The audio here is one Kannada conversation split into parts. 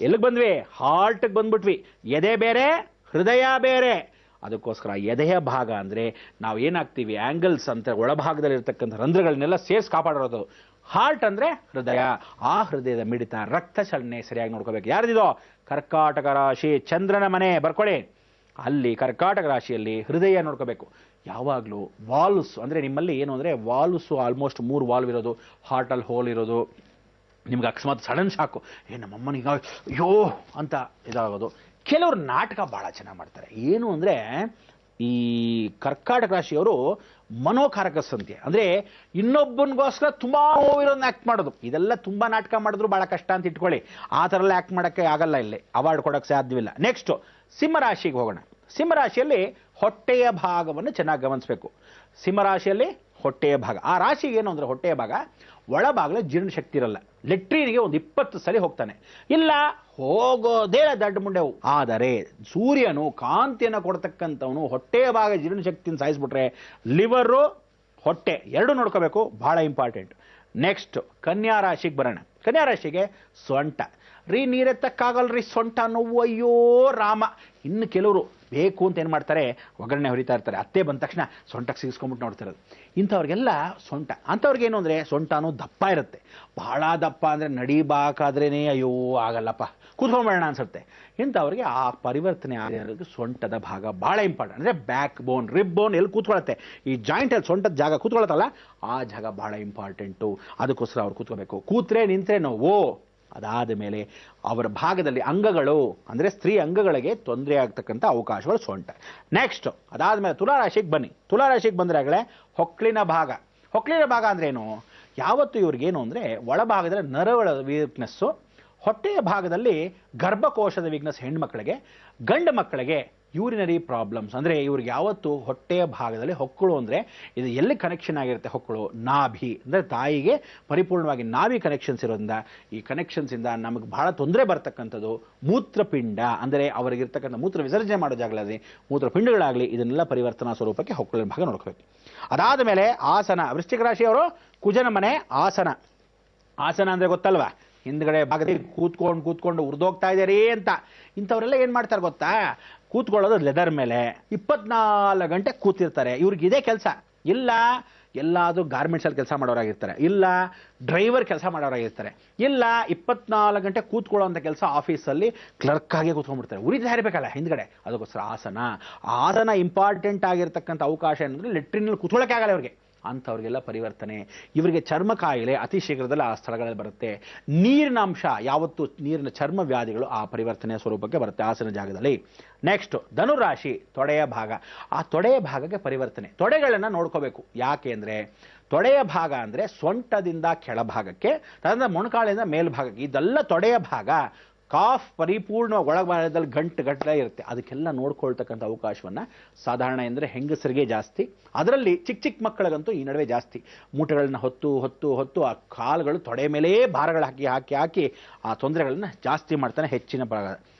ಎಲ್ಲಿಗೆ ಬಂದ್ವಿ? ಹಾರ್ಟ್ಗೆ ಬಂದ್ಬಿಟ್ವಿ. ಎದೆ ಬೇರೆ, ಹೃದಯ ಬೇರೆ. ಅದಕ್ಕೋಸ್ಕರ ಎದೆಯ ಭಾಗ ಅಂದರೆ ನಾವು ಏನಾಗ್ತೀವಿ, ಆ್ಯಂಗಲ್ಸ್ ಅಂತ ಒಳಭಾಗದಲ್ಲಿರ್ತಕ್ಕಂಥ ರಂಧ್ರಗಳನ್ನೆಲ್ಲ ಸೇರಿಸಿ ಕಾಪಾಡಿರೋದು. ಹಾರ್ಟ್ ಅಂದರೆ ಹೃದಯ. ಆ ಹೃದಯದ ಮಿಡಿತ, ರಕ್ತ ಚಲನೆ ಸರಿಯಾಗಿ ನೋಡ್ಕೋಬೇಕು. ಯಾರ್ದಿದೋ? ಕರ್ಕಾಟಕ ರಾಶಿ, ಚಂದ್ರನ ಮನೆ ಬರ್ಕೊಳ್ಳಿ. ಅಲ್ಲಿ ಕರ್ಕಾಟಕ ರಾಶಿಯಲ್ಲಿ ಹೃದಯ ನೋಡ್ಕೋಬೇಕು. ಯಾವಾಗಲೂ ವಾಲ್ವ್ಸ್ ಅಂದರೆ ನಿಮ್ಮಲ್ಲಿ ಏನು ಅಂದರೆ ವಾಲ್ವ್ಸು ಆಲ್ಮೋಸ್ಟ್ 3 ವಾಲ್ವ್ ಇರೋದು, ಹಾರ್ಟಲ್ಲಿ ಹೋಲ್ ಇರೋದು. ನಿಮ್ಗೆ ಅಕಸ್ಮಾತ್ ಸಡನ್ ಶಾಕು, ನಮ್ಮಮ್ಮನಿಗೆ ಅಯ್ಯೋ ಅಂತ ಇದಾಗೋದು. ಕೆಲವರು ನಾಟಕ ಭಾಳ ಚೆನ್ನಾಗಿ ಮಾಡ್ತಾರೆ. ಏನು ಅಂದರೆ ಈ ಕರ್ಕಾಟಕ ರಾಶಿಯವರು ಮನೋಕಾರಕ ಸಂಖ್ಯೆ ಅಂದರೆ ಇನ್ನೊಬ್ಬನಿಗೋಸ್ಕರ ತುಂಬ ನೋವಿರೋದನ್ನ ಆ್ಯಕ್ಟ್ ಮಾಡೋದು. ಇದೆಲ್ಲ ತುಂಬ ನಾಟಕ ಮಾಡಿದ್ರು ಭಾಳ ಕಷ್ಟ ಅಂತ ಇಟ್ಕೊಳ್ಳಿ. ಆ ಥರ ಎಲ್ಲ ಆ್ಯಕ್ಟ್ ಮಾಡೋಕ್ಕೆ ಆಗಲ್ಲ, ಇಲ್ಲಿ ಅವಾರ್ಡ್ ಕೊಡೋಕ್ಕೆ ಸಾಧ್ಯವಿಲ್ಲ. ನೆಕ್ಸ್ಟು ಸಿಂಹರಾಶಿಗೆ ಹೋಗೋಣ. ಸಿಂಹರಾಶಿಯಲ್ಲಿ ಹೊಟ್ಟೆಯ ಭಾಗವನ್ನು ಚೆನ್ನಾಗಿ ಗಮನಿಸಬೇಕು. ಸಿಂಹರಾಶಿಯಲ್ಲಿ ಹೊಟ್ಟೆಯ ಭಾಗ, ಆ ರಾಶಿಗೆ ಏನು ಅಂದರೆ ಹೊಟ್ಟೆಯ ಭಾಗ ಒಳಭಾಗದಲ್ಲಿ ಜೀರ್ಣಶಕ್ತಿ ಇರಲ್ಲ. ಲೆಟ್ರಿನಿಗೆ ಒಂದು 20 ಸಲ ಹೋಗ್ತಾನೆ, ಇಲ್ಲ ಹೋಗೋದೇ ದಡ್ಡ ಮುಂಡೆವು. ಆದರೆ ಸೂರ್ಯನು ಕಾಂತಿಯನ್ನು ಕೊಡ್ತಕ್ಕಂಥವನು ಹೊಟ್ಟೆಯ ಭಾಗ ಜೀರ್ಣಶಕ್ತಿಯನ್ನು ಸಾಯಿಸ್ಬಿಟ್ರೆ ಲಿವರು ಹೊಟ್ಟೆ ಎರಡು ನೋಡ್ಕೋಬೇಕು, ಬಹಳ ಇಂಪಾರ್ಟೆಂಟ್. ನೆಕ್ಸ್ಟ್ ಕನ್ಯಾ ರಾಶಿಗೆ ಬರೋಣ. ಕನ್ಯಾ ರಾಶಿಗೆ ಸೊಂಟ ರೀ, ನೀರೆತ್ತಕ್ಕಾಗಲ್ರಿ, ಸೊಂಟ ನೋವು, ಅಯ್ಯೋ ರಾಮ. ಇನ್ನು ಕೆಲವರು ಬೇಕು ಅಂತ ಏನು ಮಾಡ್ತಾರೆ, ಒಗ್ಗರಣೆ ಹೊರಿತಾ ಇರ್ತಾರೆ, ಅತ್ತೆ ಬಂದ ತಕ್ಷಣ ಸೊಂಟಕ್ಕೆ ಸಿಗಿಸ್ಕೊಂಡ್ಬಿಟ್ಟು ನೋಡ್ತಿರೋದು. ಇಂಥವ್ರಿಗೆಲ್ಲ ಸೊಂಟ, ಅಂಥವ್ರಿಗೇನು ಅಂದರೆ ಸೊಂಟನೂ ದಪ್ಪ ಇರುತ್ತೆ. ಭಾಳ ದಪ್ಪ ಅಂದರೆ ನಡಿಬಾಕಾದ್ರೇ ಅಯ್ಯೋ ಆಗಲ್ಲಪ್ಪ, ಕೂತ್ಕೊಂಡ್ಬೇಡ ಅನ್ಸುತ್ತೆ. ಇಂಥವ್ರಿಗೆ ಆ ಪರಿವರ್ತನೆ ಆಗಿರೋದಕ್ಕೆ ಸೊಂಟದ ಭಾಗ ಭಾಳ ಇಂಪಾರ್ಟೆಂಟ್. ಅಂದರೆ ಬ್ಯಾಕ್ ಬೋನ್, ರಿಬ್ ಬೋನ್ ಎಲ್ಲಿ ಕೂತ್ಕೊಳ್ಳುತ್ತೆ, ಈ ಜಾಯಿಂಟಲ್ಲಿ ಸೊಂಟದ ಜಾಗ ಕೂತ್ಕೊಳ್ಳುತ್ತಲ್ಲ, ಆ ಜಾಗ ಭಾಳ ಇಂಪಾರ್ಟೆಂಟು. ಅದಕ್ಕೋಸ್ಕರ ಅವ್ರು ಕೂತ್ಕೋಬೇಕು. ಕೂತ್ರೆ ನಿಂತರೆ ನೋವು. ಅದಾದ ಮೇಲೆ ಅವರ ಭಾಗದಲ್ಲಿ ಅಂಗಗಳು ಅಂದರೆ ಸ್ತ್ರೀ ಅಂಗಗಳಿಗೆ ತೊಂದರೆ ಆಗ್ತಕ್ಕಂಥ ಅವಕಾಶಗಳು ಸೊಂಟ. ನೆಕ್ಸ್ಟ್ ಅದಾದ ಮೇಲೆ ತುಲಾರಾಶಿಗೆ ಬನ್ನಿ. ತುಲಾರಾಶಿಗೆ ಬಂದರೆ ಆಗಲೇ ಹೊಕ್ಕಳಿನ ಭಾಗ. ಹೊಕ್ಕಳಿನ ಭಾಗ ಅಂದ್ರೇನು? ಯಾವತ್ತು ಇವ್ರಿಗೇನು ಅಂದರೆ ಒಳಭಾಗದಲ್ಲಿ ನರಗಳ ವೀಕ್ನೆಸ್ಸು, ಹೊಟ್ಟೆಯ ಭಾಗದಲ್ಲಿ ಗರ್ಭಕೋಶದ ವೀಕ್ನೆಸ್ ಹೆಣ್ಮಕ್ಳಿಗೆ, ಗಂಡು ಮಕ್ಕಳಿಗೆ ಯೂರಿನರಿ ಪ್ರಾಬ್ಲಮ್ಸ್. ಅಂದರೆ ಇವ್ರಿಗೆ ಯಾವತ್ತು ಹೊಟ್ಟೆಯ ಭಾಗದಲ್ಲಿ ಹೊಕ್ಕಳು ಅಂದರೆ ಇದು ಎಲ್ಲಿ ಕನೆಕ್ಷನ್ ಆಗಿರುತ್ತೆ? ಹೊಕ್ಕಳು ನಾಭಿ ಅಂದರೆ ತಾಯಿಗೆ ಪರಿಪೂರ್ಣವಾಗಿ ನಾಭಿ ಕನೆಕ್ಷನ್ಸ್ ಇರೋದ್ರಿಂದ ಈ ಕನೆಕ್ಷನ್ಸಿಂದ ನಮಗೆ ಬಹಳ ತೊಂದರೆ ಬರ್ತಕ್ಕಂಥದ್ದು ಮೂತ್ರಪಿಂಡ. ಅಂದರೆ ಅವರಿಗಿರ್ತಕ್ಕಂಥ ಮೂತ್ರ ವಿಸರ್ಜನೆ ಮಾಡೋ ಜಾಗಗಳಲ್ಲಿ ಮೂತ್ರಪಿಂಡಗಳಾಗಲಿ, ಇದನ್ನೆಲ್ಲ ಪರಿವರ್ತನಾ ಸ್ವರೂಪಕ್ಕೆ ಹೊಕ್ಕಳಿನ ಭಾಗ ನೋಡ್ಕೋಬೇಕು. ಅದಾದ ಮೇಲೆ ಆಸನ. ವೃಶ್ಚಿಕ ರಾಶಿಯವರು ಕುಜನ ಮನೆ ಆಸನ. ಆಸನ ಅಂದರೆ ಗೊತ್ತಲ್ವಾ? ಹಿಂದ್ಗಡೆ ಭಾಗದಲ್ಲಿ ಕೂತ್ಕೊಂಡು ಉರ್ದೋಗ್ತಾ ಇದ್ದಾರೆ ಅಂತ. ಇಂಥವರೆಲ್ಲ ಏನು ಮಾಡ್ತಾರೆ ಗೊತ್ತಾ? ಕೂತ್ಕೊಳ್ಳೋದು ಲೆದರ್ ಮೇಲೆ 24 ಗಂಟೆ ಕೂತಿರ್ತಾರೆ. ಇವ್ರಿಗೆ ಇದೇ ಕೆಲಸ. ಇಲ್ಲ ಎಲ್ಲಾದರೂ ಗಾರ್ಮೆಂಟ್ಸಲ್ಲಿ ಕೆಲಸ ಮಾಡೋರಾಗಿರ್ತಾರೆ, ಇಲ್ಲ ಡ್ರೈವರ್ ಕೆಲಸ ಮಾಡೋರಾಗಿರ್ತಾರೆ, ಇಲ್ಲ 24 ಗಂಟೆ ಕೂತ್ಕೊಳ್ಳೋ ಅಂಥ ಕೆಲಸ ಆಫೀಸಲ್ಲಿ ಕ್ಲರ್ಕ್ ಆಗಿ ಕೂತ್ಕೊಂಡ್ಬಿಡ್ತಾರೆ. ಉರಿತಾ ಇರಬೇಕಲ್ಲ ಹಿಂದ್ಗಡೆ. ಅದಕ್ಕೋಸ್ಕರ ಆಸನ ಇಂಪಾರ್ಟೆಂಟ್ ಆಗಿರ್ತಕ್ಕಂಥ ಅವಕಾಶ ಏನಂದರೆ ಲೆಟ್ರಿನಲ್ಲಿ ಕೂತ್ಕೊಳ್ಳೋಕೆ ಆಗಲ್ಲ ಇವ್ರಿಗೆ. ಅಂಥವ್ರಿಗೆಲ್ಲ ಪರಿವರ್ತನೆ. ಇವರಿಗೆ ಚರ್ಮ ಕಾಯಿಲೆ ಅತಿ ಶೀಘ್ರದಲ್ಲಿ ಆ ಸ್ಥಳಗಳಲ್ಲಿ ಬರುತ್ತೆ. ನೀರಿನ ಅಂಶ, ಯಾವತ್ತು ನೀರಿನ ಚರ್ಮ ವ್ಯಾಧಿಗಳು ಆ ಪರಿವರ್ತನೆಯ ಸ್ವರೂಪಕ್ಕೆ ಬರುತ್ತೆ ಆಸನ ಜಾಗದಲ್ಲಿ. ನೆಕ್ಸ್ಟ್ ಧನುರಾಶಿ, ತೊಡೆಯ ಭಾಗ. ಆ ತೊಡೆಯ ಭಾಗಕ್ಕೆ ಪರಿವರ್ತನೆ. ತೊಡೆಗಳನ್ನು ನೋಡ್ಕೋಬೇಕು. ಯಾಕೆ ಅಂದರೆ ತೊಡೆಯ ಭಾಗ ಅಂದರೆ ಸೊಂಟದಿಂದ ಕೆಳಭಾಗಕ್ಕೆ, ತದನಂತರ ಮೊಣಕಾಲಿಂದ ಮೇಲ್ಭಾಗಕ್ಕೆ, ಇದೆಲ್ಲ ತೊಡೆಯ ಭಾಗ. ಕಾಫ್ ಪರಿಪೂರ್ಣ ಒಳಭಾಗದಲ್ಲಿ ಗಂಟೆ ಇರುತ್ತೆ. ಅದಕ್ಕೆಲ್ಲ ನೋಡ್ಕೊಳ್ತಕ್ಕಂಥ ಅವಕಾಶವನ್ನು ಸಾಧಾರಣ ಅಂದರೆ ಹೆಂಗಸರಿಗೆ ಜಾಸ್ತಿ, ಅದರಲ್ಲಿ ಚಿಕ್ಕ ಮಕ್ಕಳಿಗಂತೂ ಈ ನಡುವೆ ಜಾಸ್ತಿ. ಮೂಟೆಗಳನ್ನ ಹೊತ್ತು ಆ ಕಾಲುಗಳು ತೊಡೆ ಮೇಲೇ ಭಾರಗಳು ಹಾಕಿ ಆ ತೊಂದರೆಗಳನ್ನ ಜಾಸ್ತಿ ಮಾಡ್ತಾನೆ ಹೆಚ್ಚಿನ ಭಾಗ.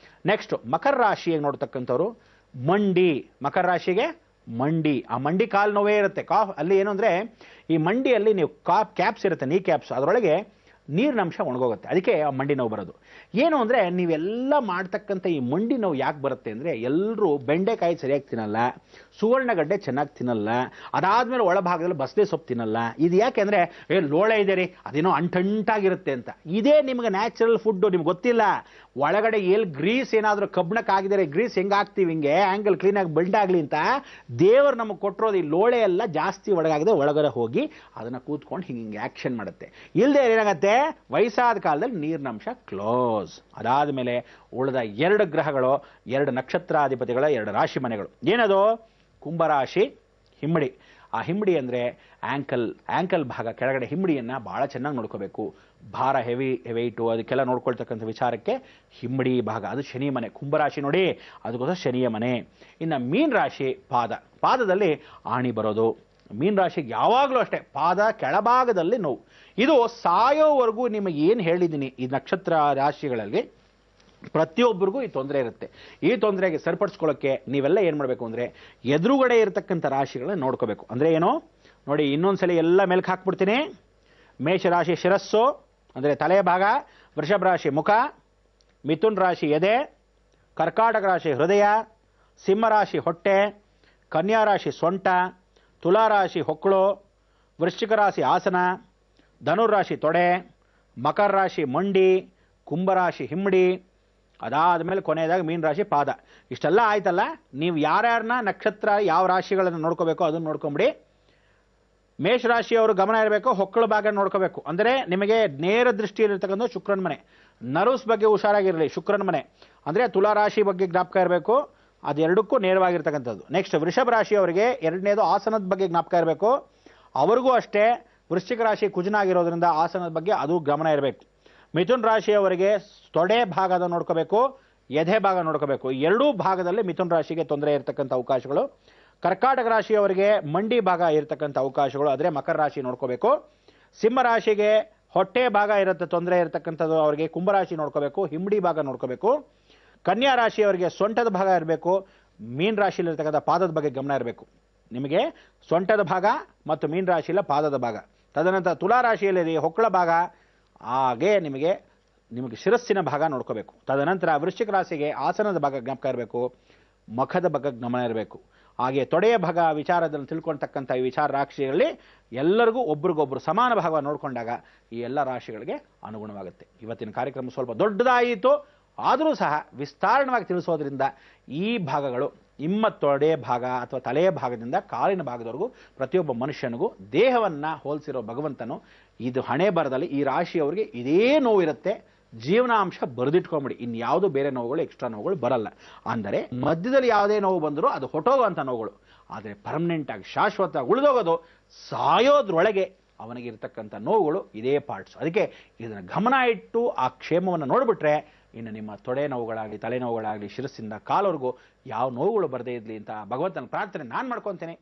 ನೆಕ್ಸ್ಟ್ ಮಕರ ರಾಶಿಯಾಗಿ ನೋಡ್ತಕ್ಕಂಥವ್ರು ಮಂಡಿ. ಮಕರ ರಾಶಿಗೆ ಮಂಡಿ. ಆ ಮಂಡಿ ಕಾಲು ನೋವೇ ಇರುತ್ತೆ. ಕಾಫ್ ಅಲ್ಲಿ ಏನು ಅಂದರೆ ಈ ಮಂಡಿಯಲ್ಲಿ ನೀವು ಕ್ಯಾಪ್ಸ್ ಇರುತ್ತೆ, ನೀ ಕ್ಯಾಪ್ಸ್, ಅದರೊಳಗೆ ನೀರಿನ ಅಂಶ ಒಣಗೋಗುತ್ತೆ. ಅದಕ್ಕೆ ಆ ಮಂಡಿ ನೋವು ಬರೋದು. ಏನು ಅಂದರೆ ನೀವೆಲ್ಲ ಮಾಡ್ತಕ್ಕಂಥ ಈ ಮಂಡಿ ನೋವು ಯಾಕೆ ಬರುತ್ತೆ ಅಂದರೆ ಎಲ್ಲರೂ ಬೆಂಡೆಕಾಯಿ ಸರಿಯಾಗಿ ತಿನ್ನಲ್ಲ, ಸುವರ್ಣಗಡ್ಡೆ ಚೆನ್ನಾಗಿ ತಿನ್ನಲ್ಲ, ಅದಾದಮೇಲೆ ಒಳಭಾಗದಲ್ಲಿ ಬಸಳೆ ಸೊಪ್ಪು ತಿನ್ನಲ್ಲ. ಇದು ಯಾಕೆ ಅಂದರೆ ಲೋಳೆ ಇದೆ ರೀ, ಅದೇನೋ ಅಂಟಂಟಾಗಿರುತ್ತೆ ಅಂತ. ಇದೇ ನಿಮಗೆ ನ್ಯಾಚುರಲ್ ಫುಡ್ಡು, ನಿಮ್ಗೆ ಗೊತ್ತಿಲ್ಲ. ಒಳಗಡೆ ಎಲ್ಲಿ ಗ್ರೀಸ್ ಏನಾದರೂ ಕಬ್ಬಣಕ್ಕಾಗಿದ್ದಾರೆ, ಗ್ರೀಸ್ ಹೆಂಗೆ ಹಾಕ್ತೀವಿ ಹಿಂಗೆ ಆ್ಯಂಗಲ್ ಕ್ಲೀನಾಗಿ ಬೆಲ್ಡ್ ಆಗಲಿ ಅಂತ ದೇವರು ನಮಗೆ ಕೊಟ್ಟಿರೋದು. ಈ ಲೋಳೆ ಎಲ್ಲ ಜಾಸ್ತಿ ಒಳಗಾಗದೆ ಒಳಗಡೆ ಹೋಗಿ ಅದನ್ನು ಕೂತ್ಕೊಂಡು ಹಿಂಗೆ ಆ್ಯಕ್ಷನ್ ಮಾಡುತ್ತೆ. ಇಲ್ಲದೆ ಏನಾಗುತ್ತೆ, ವಯಸ್ಸಾದ ಕಾಲದಲ್ಲಿ ನೀರಿನಂಶ ಕ್ಲೋಸ್. ಅದಾದ ಮೇಲೆ ಉಳಿದ 2 ಗ್ರಹಗಳು, 2 ನಕ್ಷತ್ರಾಧಿಪತಿಗಳ 2 ರಾಶಿ ಮನೆಗಳು. ಏನದು? ಕುಂಭರಾಶಿ, ಹಿಮ್ಮಡಿ. ಆ ಹಿಮ್ಮಡಿ ಅಂದರೆ ಆ್ಯಂಕಲ್ ಭಾಗ ಕೆಳಗಡೆ ಹಿಮ್ಮಡಿಯನ್ನು ಭಾಳ ಚೆನ್ನಾಗಿ ನೋಡ್ಕೋಬೇಕು. ಭಾರ ಹೆವಿ ವೆಯ್ಟು ಅದಕ್ಕೆಲ್ಲ ನೋಡ್ಕೊಳ್ತಕ್ಕಂಥ ವಿಚಾರಕ್ಕೆ ಹಿಮ್ಮಡಿ ಭಾಗ, ಅದು ಶನಿ ಮನೆ. ಕುಂಭರಾಶಿ ನೋಡಿ, ಅದಕ್ಕೋಸ್ಕರ ಶನಿಯ ಮನೆ. ಇನ್ನು ಮೀನ ರಾಶಿ ಪಾದದಲ್ಲಿ ಆಣಿ ಬರೋದು. ಮೀನ ರಾಶಿಗೆ ಯಾವಾಗಲೂ ಅಷ್ಟೇ ಪಾದ ಕೆಳಭಾಗದಲ್ಲಿ ನೋವು. ಇದು ಸಾಯೋವರೆಗೂ ನಿಮಗೆ ಏನು ಹೇಳಿದ್ದೀನಿ, ಈ ನಕ್ಷತ್ರ ರಾಶಿಗಳಲ್ಲಿ ಪ್ರತಿಯೊಬ್ಬರಿಗೂ ಈ ತೊಂದರೆ ಇರುತ್ತೆ. ಈ ತೊಂದರೆಗೆ ಸರಿಪಡಿಸ್ಕೊಳ್ಳೋಕ್ಕೆ ನೀವೆಲ್ಲ ಏನು ಮಾಡಬೇಕು ಅಂದರೆ ಎದುರುಗಡೆ ಇರತಕ್ಕಂಥ ರಾಶಿಗಳನ್ನ ನೋಡ್ಕೋಬೇಕು. ಅಂದರೆ ಏನು ನೋಡಿ, ಇನ್ನೊಂದ್ಸಲ ಎಲ್ಲ ಮೇಲ್ಕೆ ಹಾಕ್ಬಿಡ್ತೀನಿ. ಮೇಷರಾಶಿ ಶಿರಸ್ಸು ಅಂದರೆ ತಲೆಯ ಭಾಗ, ವೃಷಭ ರಾಶಿ ಮುಖ, ಮಿಥುನ್ ರಾಶಿ ಎದೆ, ಕರ್ಕಾಟಕ ರಾಶಿ ಹೃದಯ, ಸಿಂಹ ರಾಶಿ ಹೊಟ್ಟೆ, ಕನ್ಯಾ ರಾಶಿ ಸೊಂಟ, ತುಲಾ ರಾಶಿ ಹೊಕ್ಕಳು, ವೃಶ್ಚಿಕ ರಾಶಿ ಆಸನ, ಧನುರಾಶಿ ತೊಡೆ, ಮಕರ ರಾಶಿ ಮಂಡಿ, ಕುಂಭರಾಶಿ ಹಿಮ್ಮಡಿ, ಅದಾದ ಮೇಲೆ ಕೊನೆಯದಾಗಿ ಮೀನ ರಾಶಿ ಪಾದ. ಇಷ್ಟೆಲ್ಲ ಆಯ್ತಲ್ಲ, ನೀವು ಯಾರ್ಯಾರನ್ನ ನಕ್ಷತ್ರ ಯಾವ ರಾಶಿಗಳನ್ನು ನೋಡ್ಕೋಬೇಕು ಅದನ್ನು ನೋಡ್ಕೊಂಬಿಡಿ. ಮೇಷರಾಶಿಯವರು ಗಮನ ಇರಬೇಕು, ಹೊಕ್ಕಳ ಭಾಗ ನೋಡ್ಕೋಬೇಕು. ಅಂದರೆ ನಿಮಗೆ ನೇರ ದೃಷ್ಟಿಯಲ್ಲಿರ್ತಕ್ಕಂಥ ಶುಕ್ರನ ಮನೆ. ನರ್ವ್ಸ್ ಬಗ್ಗೆ ಹುಷಾರಾಗಿರಲಿ. ಶುಕ್ರನ ಮನೆ ಅಂದರೆ ತುಲಾ ರಾಶಿ ಬಗ್ಗೆ ಜ್ಞಾಪಕ ಇರಬೇಕು, ಅದೆರಡಕ್ಕೂ ನೇರವಾಗಿರ್ತಕ್ಕಂಥದ್ದು. ನೆಕ್ಸ್ಟ್ ವೃಷಭ ರಾಶಿಯವರಿಗೆ ಎರಡನೇದು ಆಸನದ ಬಗ್ಗೆ ಜ್ಞಾಪಕ ಇರಬೇಕು. ಅವರಿಗೂ ಅಷ್ಟೇ ವೃಶ್ಚಿಕ ರಾಶಿ ಕುಜನಾಗಿರೋದ್ರಿಂದ ಆಸನದ ಬಗ್ಗೆ ಅದು ಗಮನ ಇರಬೇಕು. ಮಿಥುನ್ ರಾಶಿಯವರಿಗೆ ತೊಡೆ ಭಾಗದ ನೋಡ್ಕೋಬೇಕು, ಎದೆ ಭಾಗ ನೋಡ್ಕೋಬೇಕು. ಎರಡೂ ಭಾಗದಲ್ಲಿ ಮಿಥುನ್ ರಾಶಿಗೆ ತೊಂದರೆ ಇರತಕ್ಕಂಥ ಅವಕಾಶಗಳು. ಕರ್ಕಾಟಕ ರಾಶಿಯವರಿಗೆ ಮಂಡಿ ಭಾಗ ಇರತಕ್ಕಂಥ ಅವಕಾಶಗಳು, ಆದರೆ ಮಕರ ರಾಶಿ ನೋಡ್ಕೋಬೇಕು. ಸಿಂಹ ರಾಶಿಗೆ ಹೊಟ್ಟೆ ಭಾಗ ಇರುತ್ತೆ ತೊಂದರೆ ಇರತಕ್ಕಂಥದ್ದು, ಅವರಿಗೆ ಕುಂಭರಾಶಿ ನೋಡ್ಕೋಬೇಕು, ಹಿಮ್ಮಡಿ ಭಾಗ ನೋಡ್ಕೋಬೇಕು. ಕನ್ಯಾ ರಾಶಿಯವರಿಗೆ ಸೊಂಟದ ಭಾಗ ಇರಬೇಕು, ಮೀನ ರಾಶಿಯಲ್ಲಿರ್ತಕ್ಕಂಥ ಪಾದದ ಬಗ್ಗೆ ಗಮನ ಇರಬೇಕು. ನಿಮಗೆ ಸೊಂಟದ ಭಾಗ ಮತ್ತು ಮೀನ ರಾಶಿಯಲ್ಲಿ ಪಾದದ ಭಾಗ. ತದನಂತರ ತುಲಾ ರಾಶಿಯಲ್ಲಿ ಹೊಕ್ಕಳ ಭಾಗ, ಹಾಗೆ ನಿಮಗೆ ಶಿರಸ್ಸಿನ ಭಾಗ ನೋಡ್ಕೋಬೇಕು. ತದನಂತರ ವೃಶ್ಚಿಕ ರಾಶಿಗೆ ಆಸನದ ಭಾಗ ಜ್ಞಾಪಕ ಇರಬೇಕು, ಮುಖದ ಬಗ್ಗೆ ಗಮನ ಇರಬೇಕು. ಹಾಗೆ ತೊಡೆಯ ಭಾಗ ವಿಚಾರದಲ್ಲಿ ತಿಳ್ಕೊಳ್ತಕ್ಕಂಥ ಈ ವಿಚಾರ ರಾಶಿಯಲ್ಲಿ ಎಲ್ಲರಿಗೂ ಒಬ್ರಿಗೊಬ್ರು ಸಮಾನ ಭಾಗ ನೋಡಿಕೊಂಡಾಗ ಈ ಎಲ್ಲ ರಾಶಿಗಳಿಗೆ ಅನುಗುಣವಾಗುತ್ತೆ. ಇವತ್ತಿನ ಕಾರ್ಯಕ್ರಮ ಸ್ವಲ್ಪ ದೊಡ್ಡದಾಯಿತು, ಆದರೂ ಸಹ ವಿಸ್ತಾರಣವಾಗಿ ತಿಳಿಸೋದ್ರಿಂದ ಈ ಭಾಗಗಳು ನಿಮ್ಮ ತೊಡೆ ಭಾಗ ಅಥವಾ ತಲೆಯ ಭಾಗದಿಂದ ಕಾಲಿನ ಭಾಗದವರೆಗೂ ಪ್ರತಿಯೊಬ್ಬ ಮನುಷ್ಯನಿಗೂ ದೇಹವನ್ನು ಹೋಲಿಸಿರೋ ಭಗವಂತನು ಇದು ಹಣೆ ಬರದಲ್ಲಿ ಈ ರಾಶಿಯವರಿಗೆ ಇದೇ ನೋವು ಇರುತ್ತೆ. ಜೀವನಾಂಶ ಬರೆದಿಟ್ಕೊಂಬಿಡಿ, ಇನ್ಯಾವುದು ಬೇರೆ ನೋವುಗಳು ಎಕ್ಸ್ಟ್ರಾ ನೋವುಗಳು ಬರಲ್ಲ. ಅಂದರೆ ಮಧ್ಯದಲ್ಲಿ ಯಾವುದೇ ನೋವು ಬಂದರೂ ಅದು ಹೊಟ್ಟೋಗುವಂಥ ನೋವುಗಳು, ಆದರೆ ಪರ್ಮನೆಂಟ್ ಆಗಿ ಶಾಶ್ವತವಾಗಿ ಉಳಿದೋಗೋದು ಸಾಯೋದ್ರೊಳಗೆ ಅವನಿಗೆ ಇರತಕ್ಕಂಥ ನೋವುಗಳು ಇದೇ ಪಾರ್ಟ್ಸ್. ಅದಕ್ಕೆ ಇದನ್ನು ಗಮನ ಇಟ್ಟು ಆ ಕ್ಷೇಮವನ್ನು ನೋಡಿಬಿಟ್ರೆ ಇನ್ನು ನಿಮ್ಮ ತೊಡೆ ನೋವುಗಳಾಗಲಿ ತಲೆನೋವುಗಳಾಗಲಿ ಶಿರಸ್ಸಿಂದ ಕಾಲವರೆಗೂ ಯಾವ ನೋವುಗಳು ಬರದೇ ಇರಲಿ ಅಂತ ಭಗವಂತನ ಪ್ರಾರ್ಥನೆ ನಾನು ಮಾಡ್ಕೊತೇನೆ.